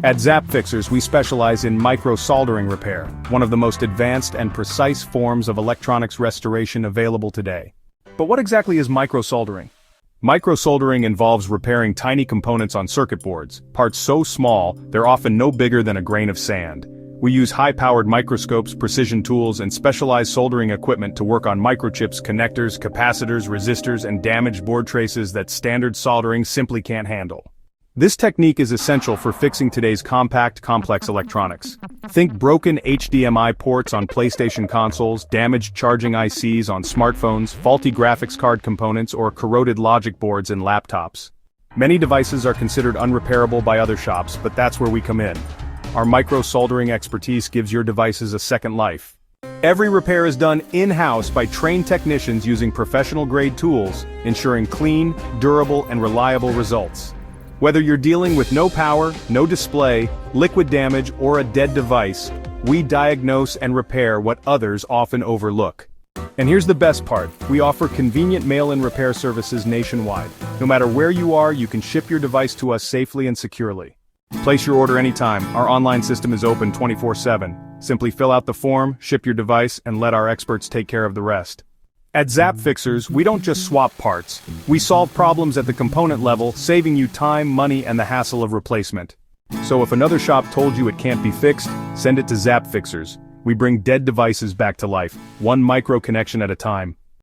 At ZapFixers, we specialize in microsoldering repair, one of the most advanced and precise forms of electronics restoration available today. But what exactly is microsoldering? Microsoldering involves repairing tiny components on circuit boards, parts so small, they're often no bigger than a grain of sand. We use high-powered microscopes, precision tools, and specialized soldering equipment to work on microchips, connectors, capacitors, resistors, and damaged board traces that standard soldering simply can't handle. This technique is essential for fixing today's compact, complex electronics. Think broken HDMI ports on PlayStation consoles, damaged charging ICs on smartphones, faulty graphics card components, or corroded logic boards in laptops. Many devices are considered unrepairable by other shops, but that's where we come in. Our micro-soldering expertise gives your devices a second life. Every repair is done in-house by trained technicians using professional-grade tools, ensuring clean, durable, and reliable results. Whether you're dealing with no power, no display, liquid damage, or a dead device, we diagnose and repair what others often overlook. And here's the best part, we offer convenient mail-in repair services nationwide. No matter where you are, you can ship your device to us safely and securely. Place your order anytime, our online system is open 24/7. Simply fill out the form, ship your device, and let our experts take care of the rest. At ZapFixers, we don't just swap parts. We solve problems at the component level, saving you time, money, and the hassle of replacement. So if another shop told you it can't be fixed, send it to ZapFixers. We bring dead devices back to life, one micro connection at a time.